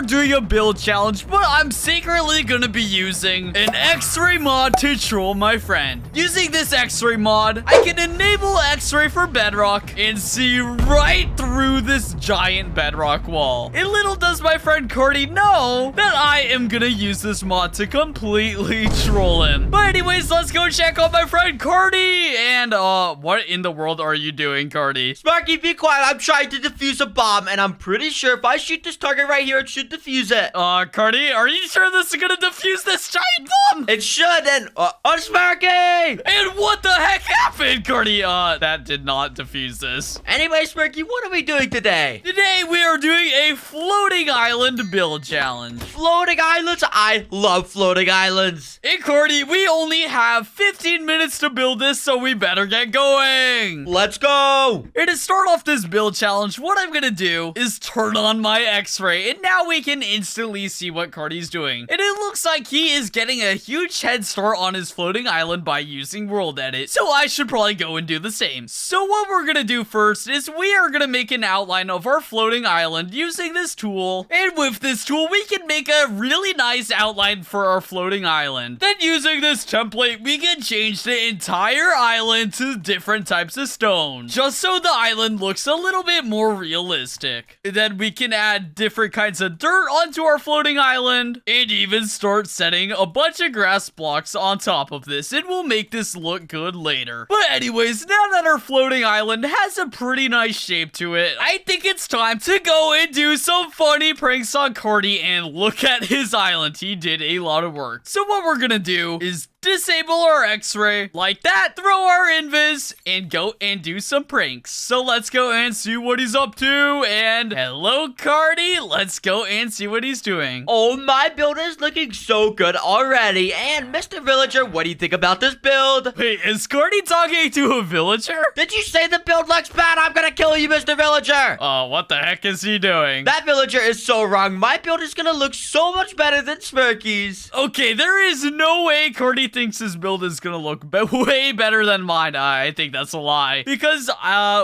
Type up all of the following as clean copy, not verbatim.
doing a build challenge, but I'm secretly gonna be using an X-ray mod to troll my friend. Using this X-ray mod, I can enable X-ray for bedrock and see right through this giant bedrock wall. And little does my friend Carty know that I am gonna use this mod to completely troll him. But anyways, let's go check on my friend Carty. And what in the world are you doing, Carty? Smirky, be quiet. I'm trying to defuse a bomb, and I'm pretty sure if I shoot this target right here, it should defuse it. Carty, are you sure this is gonna defuse this giant bomb? It should, and Smirky! And what the heck happened, Carty? That did not defuse this. Anyway, Smirky, what are we doing today? Today, we are doing a floating island build challenge. Floating islands? I love floating islands. Hey, Carty, we only have 15 minutes to build this, so we better get going. Let's go. And to start off this build challenge, what I'm gonna do is turn on my X-ray, and now we can instantly see what Carty's doing. And it looks like he is getting a huge head start on his floating island by using World Edit, so I should probably go and do the same. So what we're gonna do first is we are gonna make an outline of our floating island using this tool, and with this tool, we can make a really nice outline for our floating island. Then using this template, we can change the entire island to different types of stone, just so the island looks a little bit more realistic. And then we can add different kinds of dirt onto our floating island, and even start setting a bunch of grass blocks on top of this, and we'll make this look good later. But anyways, now that our floating island has a pretty nice shape to it, I think it's time to go and do some funny pranks on Carty and look at his island. He did a lot of work. So what we're gonna do is disable our X-ray like that, throw our invis, and go and do some pranks. So let's go and see what he's up to. And hello, Carty. Let's go and see what he's doing. Oh, my build is looking so good already. And Mr. Villager, what do you think about this build? Wait, is Carty talking to a villager? Did you say the build looks bad? I'm gonna kill you, Mr. Villager. Oh, what the heck is he doing? That villager is so wrong. My build is gonna look so much better than Smirky's. Okay, there is no way Carty thinks his build is gonna look way better than mine. I think that's a lie. Because,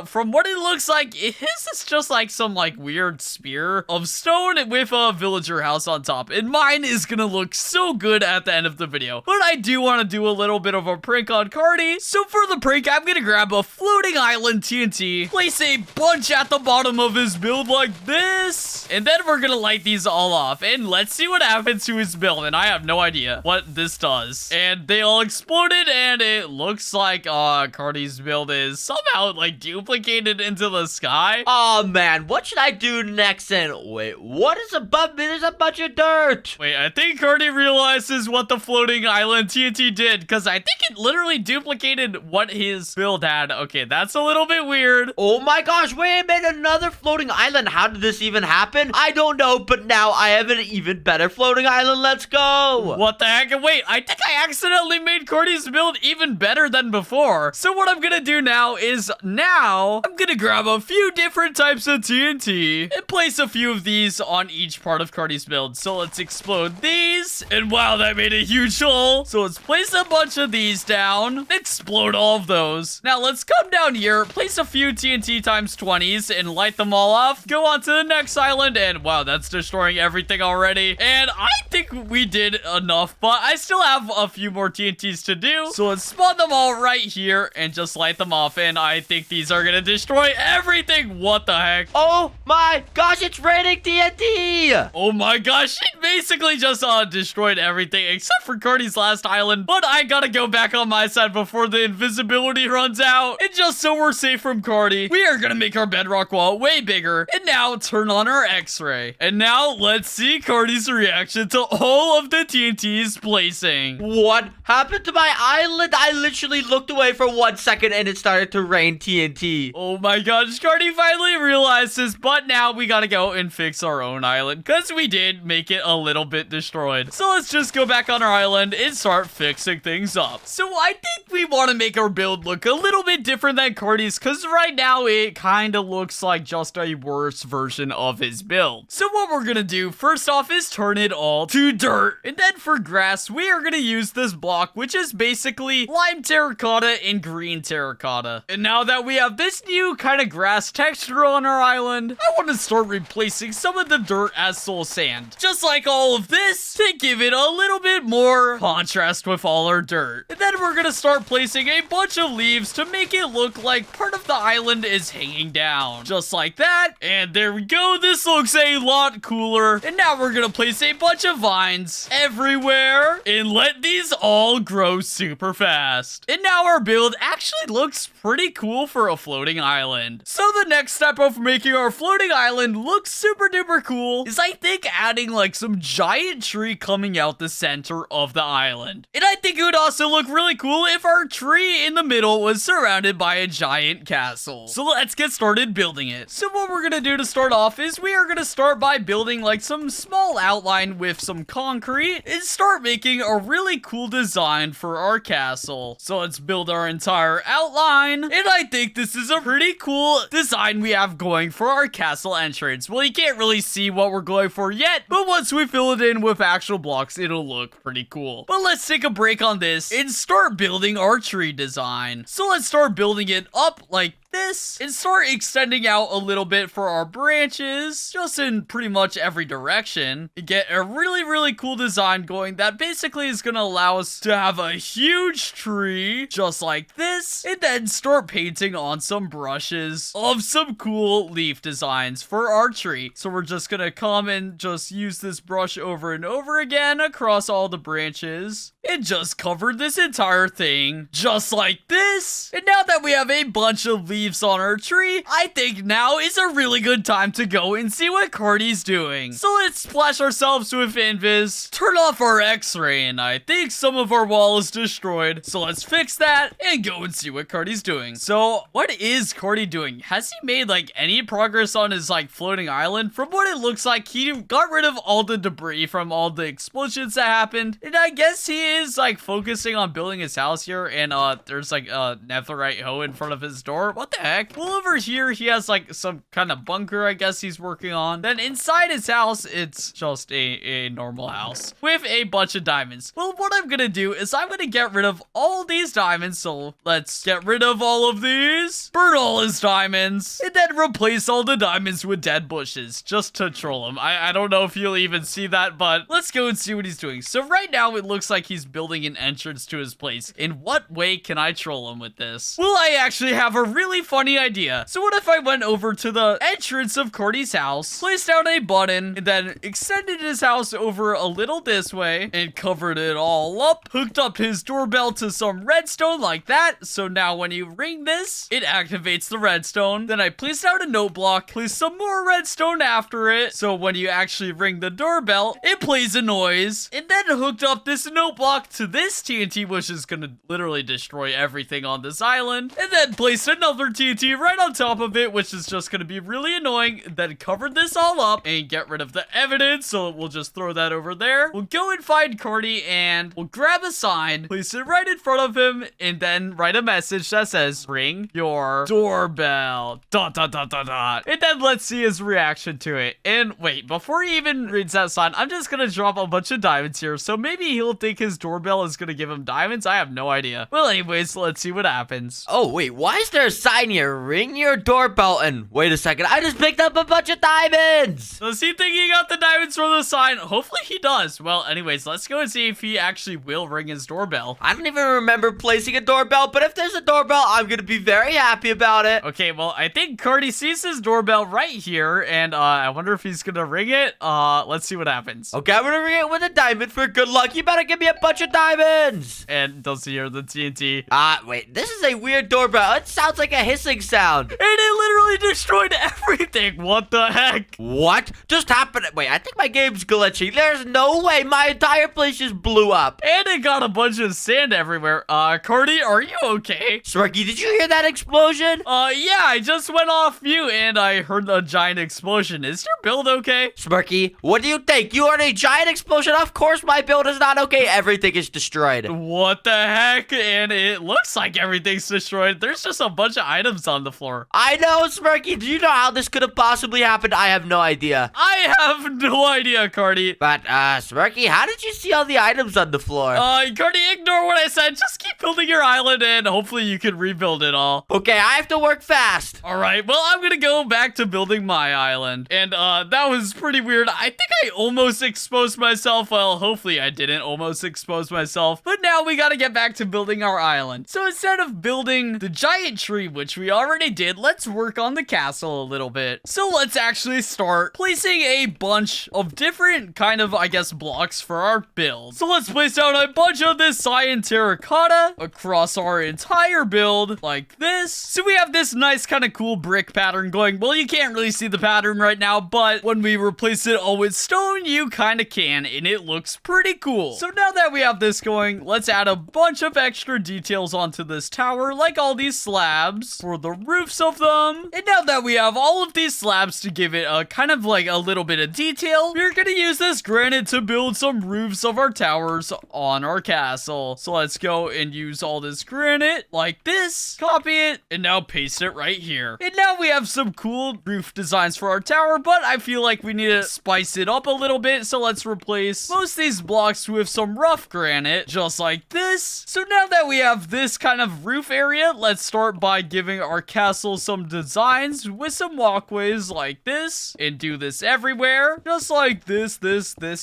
from what it looks like, his is just like some, like, weird spear of stone with a villager house on top. And mine is gonna look so good at the end of the video. But I do want to do a little bit of a prank on Carty. So for the prank, I'm gonna grab a floating island TNT, place a bunch at the bottom of his build like this, and then we're gonna light these all off. And let's see what happens to his build. And I have no idea what this does. And they all exploded, and it looks like Carty's build is somehow like duplicated into the sky. Oh man, what should I do next? And wait, what is above me? There's a bunch of dirt. Wait, I think Carty realizes what the floating island TNT did, because I think it literally duplicated what his build had. Okay, that's a little bit weird. Oh my gosh, wait a minute, another floating island. How did this even happen? I don't know, but now I have an even better floating island. Let's go. What the heck? Wait, I think I accidentally made Carty's build even better than before. So what I'm gonna do now is I'm gonna grab a few different types of TNT and place a few of these on each part of Carty's build. So let's explode these. And wow, that made a huge hole. So let's place a bunch of these down, explode all of those. Now let's come down here, place a few TNT times 20s and light them all off. Go on to the next island, and wow, that's destroying everything already. And I think we did enough, but I still have a few more TNTs to do. So let's spawn them all right here and just light them off. And I think these are gonna destroy everything. What the heck? Oh my gosh, it's raining TNT. Oh my gosh, it basically just destroyed everything except for Carty's last island. But I gotta go back on my side before the invisibility runs out. And just so we're safe from Carty, we are gonna make our bedrock wall way bigger. And now turn on our X-ray. And now let's see Carty's reaction to all of the TNT's placing. What happened to my island? I literally looked away for 1 second and it started to rain TNT. Oh my gosh, Carty finally realized this, but now we gotta go and fix our own island because we did make it a little bit destroyed. So let's just go back on our island and start fixing things up. So I think we want to make our build look a little bit different than Carty's, because right now it kind of looks like just a worse version of his build. So what we're gonna do first off is turn it all to dirt. And then for grass, we are gonna use this block, which is basically lime terracotta and green terracotta. And now that we have this new kind of grass texture on our island, I want to start replacing some of the dirt as soul sand. Just like all of this, to give it a little bit more contrast with all our dirt. And then we're gonna start placing a bunch of leaves to make it look like part of the island is hanging down. Just like that. And there we go. This looks a lot cooler. And now we're gonna place a bunch of vines everywhere and let these all grow super fast. And now our build actually looks pretty cool for a floating island. So the next step of making our floating island look super duper cool is I think adding like some giant tree coming out the center of the island. And I think it would also look really cool if our tree in the middle was surrounded by a giant castle. So let's get started building it. So what we're gonna do to start off is we are gonna start by building like some small outline with some concrete and start making a really cool design for our castle. So let's build our entire outline. And I think this is a pretty cool design we have going for our castle entrance. Well, you can't really see what we're going for yet, but once we fill it in with actual blocks, it'll look pretty cool. But let's take a break on this and start building our tree design. So let's start building it up like this and start extending out a little bit for our branches, just in pretty much every direction. You get a really cool design going that basically is gonna allow us to have a huge tree just like this, and then start painting on some brushes of some cool leaf designs for our tree. So we're just gonna come and just use this brush over and over again across all the branches and just cover this entire thing just like this. And now that we have a bunch of leaves on our tree, I think now is a really good time to go and see what Carty's doing. So let's splash ourselves with Invis, turn off our X-ray, and I think some of our wall is destroyed. So let's fix that and go and see what Carty's doing. So what is Carty doing? Has he made like any progress on his like floating island? From what it looks like, he got rid of all the debris from all the explosions that happened. And I guess he is like focusing on building his house here, and there's like a netherite hoe in front of his door. What the heck? Well, over here he has like some kind of bunker I guess he's working on. Then inside his house, it's just a normal house with a bunch of diamonds. Well, what I'm gonna do is I'm gonna get rid of all these diamonds. So let's get rid of all of these, burn all his diamonds, and then replace all the diamonds with dead bushes just to troll him. I don't know if you'll even see that, but let's go and see what he's doing. So right now it looks like he's building an entrance to his place. In what way can I troll him with this? Well, I actually have a really funny idea. So what if I went over to the entrance of Carty's house, placed down a button, and then extended his house over a little this way and covered it all up, hooked up his doorbell to some redstone like that. So now when you ring this, it activates the redstone. Then I placed out a note block, placed some more redstone after it. So when you actually ring the doorbell, it plays a noise, and then hooked up this note block to this TNT, which is gonna literally destroy everything on this island, and then placed another TNT right on top of it, which is just gonna be really annoying. Then covered this all up and get rid of the evidence, so we'll just throw that over there. We'll go and find Carty, and we'll grab a sign, place it right in front of him, and then write a message that says, ring your doorbell, ... And then let's see his reaction to it. And wait, before he even reads that sign, I'm just gonna drop a bunch of diamonds here, so maybe he'll think his doorbell is gonna give him diamonds. I have no idea. Well, anyways, let's see what happens. Oh, wait, why is there a sign here? Ring your doorbell. And wait a second, I just picked up a bunch of diamonds. Does he think he got the diamonds from the sign? Hopefully he does. Well, anyways, let's go and see if he actually will ring his doorbell. I don't even remember placing a doorbell, but if there's a doorbell, I'm gonna be very happy about it. Okay, well, I think Carty sees his doorbell right here, and I wonder if he's gonna ring it. Let's see what happens. Okay, I'm gonna ring it with a diamond for good luck. You better give me a bunch of diamonds. And does he hear the TNT? Wait, this is a weird doorbell. It sounds like a hissing sound. And it literally destroyed everything. What the heck? What just happened? Wait, I think my game's glitchy. There's no way my entire place just blew up. And it got a bunch of sand everywhere. Carty, are you okay? Smirky, did you hear that explosion? Yeah, I just went off mute and I heard a giant explosion. Is your build okay? Smirky, what do you think? You heard a giant explosion? Of course my build is not okay. Everything is destroyed. What the heck? And it looks like everything's destroyed. There's just a bunch of items on the floor. I know, Smirky. Do you know how this could have possibly happened? I have no idea. I have no idea, Carty. But, Smirky, how did you see all the items on the floor? Carty, ignore what I said. Just keep building your island and hopefully you can rebuild it all. Okay, I have to work fast. All right, well, I'm gonna go back to building my island. And, that was pretty weird. I think I almost exposed myself. Well, hopefully I didn't almost expose myself. But now we gotta get back to building our island. So instead of building the giant tree, which we already did, let's work on the castle a little bit. So let's actually start placing a bunch of different kind of, I guess, blocks for our build. So let's place down a bunch of this cyan terracotta across our entire build like this. So we have this nice kind of cool brick pattern going. Well, you can't really see the pattern right now, but when we replace it all with stone, you kind of can, and it looks pretty cool. So now that we have this going, let's add a bunch of extra details onto this tower, like all these slabs for the roofs of them. And now that we have all of these slabs to give it a kind of like a little bit of detail, we're gonna use this granite to build some roofs of our towers on our castle. So let's go and use all this granite like this, copy it, and now paste it right here. And now we have some cool roof designs for our tower, but I feel like we need to spice it up a little bit. So let's replace most of these blocks with some rough granite, just like this. So now that we have this kind of roof area, let's start by giving our castle some designs with some walkways like this, and do this everywhere, just like this,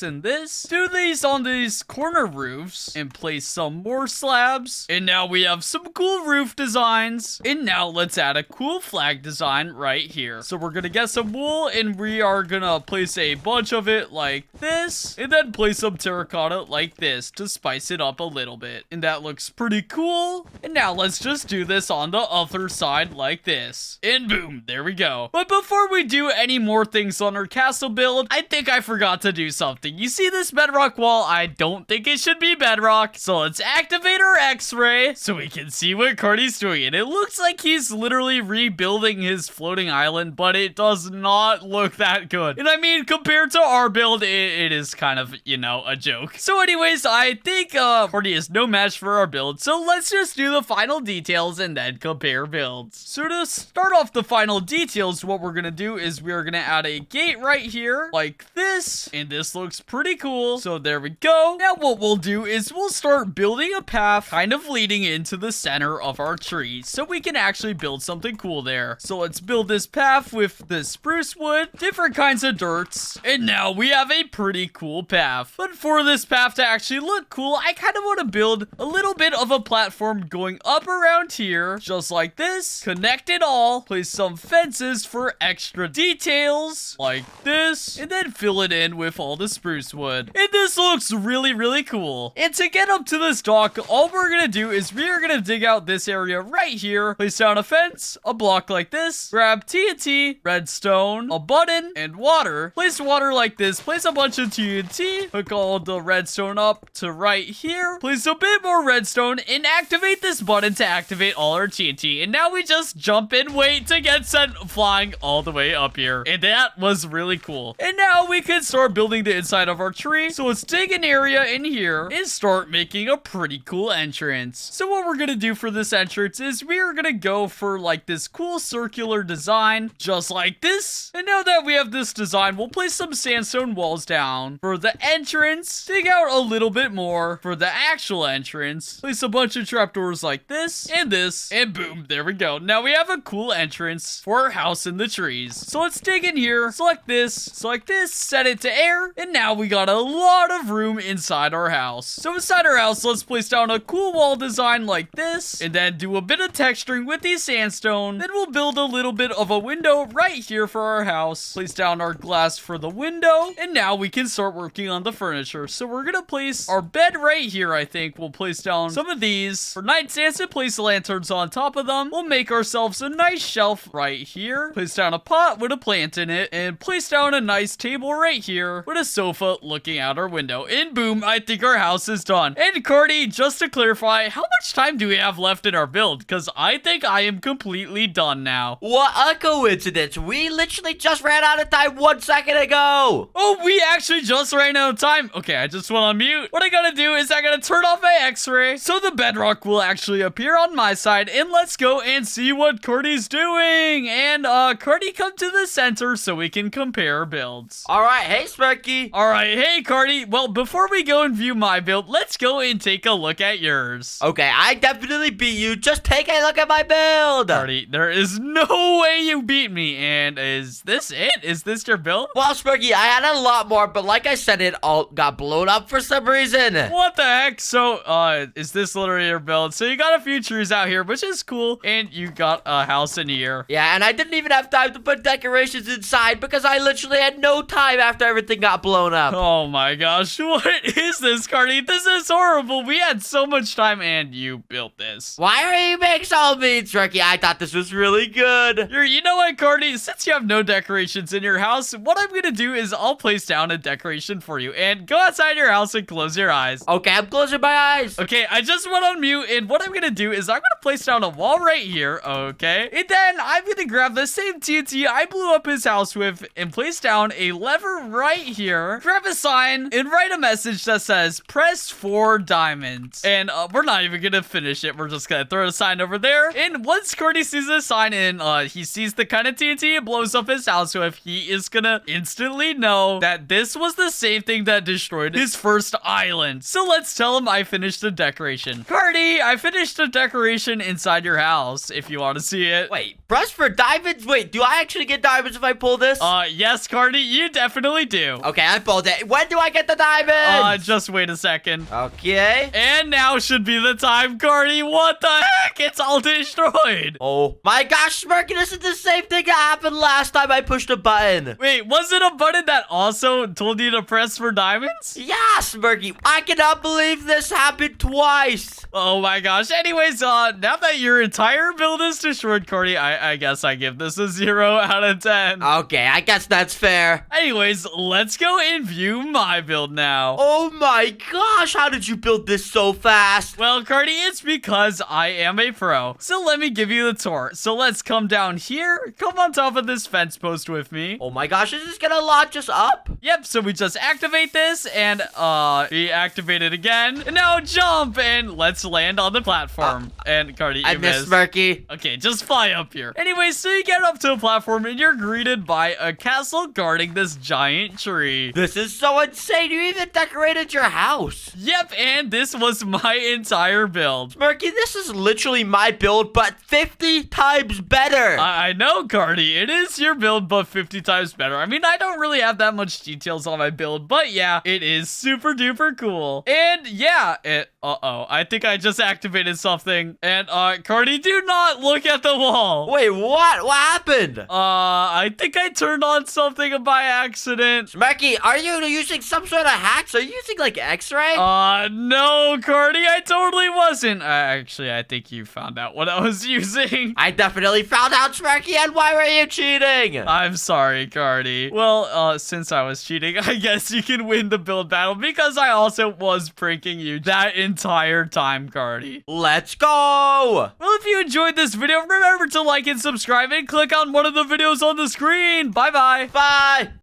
and this. Do these on these corner roofs and place some more slabs. And now we have some cool roof designs. And now let's add a cool flag design right here. So we're gonna get some wool and we are gonna place a bunch of it like this, and then place some terracotta like this to spice it up a little bit. And that looks pretty cool. And now let's just do this on the other side like this. And boom, there we go. But before we do any more things on our castle build, I think I forgot to do something. You see this bedrock wall? I don't think it should be bedrock. So let's activate our X-ray so we can see what Carty's doing. And it looks like he's literally rebuilding his floating island, but it does not look that good. And I mean, compared to our build, it is kind of, you know, a joke. So anyways, I think Carty is no match for our build. So let's just do the final details and then compare builds. So to start off the final details, what we're gonna do is we're gonna add a gate right here like this, and this looks pretty cool. So there we go. Now what we'll do is we'll start building a path kind of leading into the center of our tree so we can actually build something cool there. So let's build this path with the spruce wood, different kinds of dirts, and now we have a pretty cool path. But for this path to actually look cool, I kind of want to build a little bit of a platform going up around here, just like this, connect it all, place some fences for extra details like this, and then fill it in with all the spruce wood. And this looks really, really cool. And to get up to this dock, all we're gonna do is we are gonna dig out this area right here, place down a fence, a block like this, grab TNT, redstone, a button, and water. Place water like this, place a bunch of TNT, hook all the redstone up to right here, place a bit more redstone, and activate this button to activate all our TNT. And now we just jump and wait to get sent flying all the way up here. And that was really cool. And now we can start building the inside of our tree. So let's dig an area in here and start making a pretty cool entrance. So what we're gonna do for this entrance is we are gonna go for like this cool circular design, just like this. And now that we have this design, we'll place some sandstone walls down for the entrance, dig out a little bit more for the actual entrance, place a bunch of trapdoors like this, and boom, there we go. Now we have a cool entrance for our house in the trees. So let's dig in here, select this, set it to air, and now we got a lot of room inside our house. So inside our house, let's place down a cool wall design like this, and then do a bit of texturing with these sandstone. Then we'll build a little bit of a window right here for our house, place down our glass for the window, And now we can start working on the furniture. So we're gonna place our bed right here, I think. We'll place down some of these for nightstands and place lanterns on top of them. We'll make ourselves a nice shelf right here. Place down a pot with a plant in it and place down a nice table right here with a sofa looking out our window. And boom, I think our house is done. And Carty, just to clarify, how much time do we have left in our build? Because I think I am completely done now. What a coincidence. We literally just ran out of time 1 second ago. Oh, we actually just ran out of time. Okay, I just went on mute. What I gotta do is I gotta turn off my X-ray so the bedrock will actually appear on my side. And let's go and see what Carty's doing. And Carty, come to the center so we can compare builds. All right, hey Smirky. All right, hey Carty. Well, before we go and view my build, let's go and take a look at yours. Okay, I definitely beat you. Just take a look at my build. Carty, there is no way you beat me. And is this it? Is this your build? Well, Smirky, I had a lot more, but like I said, it all got blown up for some reason. What the heck? So, is this literally your build? So you got a few trees out here, which is cool. And you got a house in here. Yeah, and I didn't even have time to put decorations inside because I literally had no time after everything got blown up. Oh my gosh, what is this, Carty? This is horrible. We had so much time and you built this. Why are you being so mean, Smirky? I thought this was really good. You know what, Carty? Since you have no decorations in your house, what I'm gonna do is I'll place down a decoration for you. And go outside your house and close your eyes. Okay, I'm closing my eyes. Okay, I just went on mute, and what I'm gonna do is I'm gonna place down a wall right here, okay? And then I'm gonna grab the same TNT I blew up his house with and place down a lever right here, grab a sign, and write a message that says, press 4 diamonds. And we're not even gonna finish it. We're just gonna throw a sign over there. And once Carty sees this sign and he sees the kind of TNT it blows up his house with, he is gonna instantly know that this was the same thing that destroyed his first island. So let's tell him I finished the decoration. Carty, I finished the decoration inside your house, if you want to see it. Wait, press for diamonds? Wait, do I actually get diamonds if I pull this? Yes, Carty, you definitely do. Okay, I pulled it. When do I get the diamonds? Just wait a second. Okay. And now should be the time, Carty. What the heck? It's all destroyed. Oh my gosh, Smirky, this is the same thing that happened last time I pushed a button. Wait, was it a button that also told you to press for diamonds? Yeah, Smirky, I cannot believe this happened twice. Oh my gosh. Anyways, now that your entire build is destroyed, Carty, I guess I give this a 0 out of 10. Okay, I guess that's fair. Anyways, let's go and view my build now. Oh my gosh, how did you build this so fast? Well, Carty, it's because I am a pro. So let me give you the tour. So let's come down here, come on top of this fence post with me. Oh my gosh, is this gonna launch us up? Yep, so we just activate this and we activate it again. And now jump and let's land on the platform. And Carty, you I missed Smirky. Okay, just fly up here. Anyway, so you get up to a platform and you're greeted by a castle guarding this giant tree. This is so insane. You even decorated your house. Yep, and this was my entire build. Smirky, this is literally my build, but 50 times better. I know, Carty. It is your build, but 50 times better. I mean, I don't really have that much details on my build, but yeah, it is super duper cool. And yeah, I think I just activated something. And Carty, do not look at the wall. Wait, what? What happened? I think I turned on something by accident. Smirky, are you using some sort of hacks? Are you using like X-ray? No, Carty, I totally wasn't. Actually, I think you found out what I was using. I definitely found out, Smirky, and why were you cheating? I'm sorry, Carty. Well, since I was cheating, I guess you can win the build battle because I also was pranking you that entire time, Carty. Let's go! Well, if you enjoyed this video, remember to like and subscribe and click on one of the videos on the screen. Bye-bye. Bye!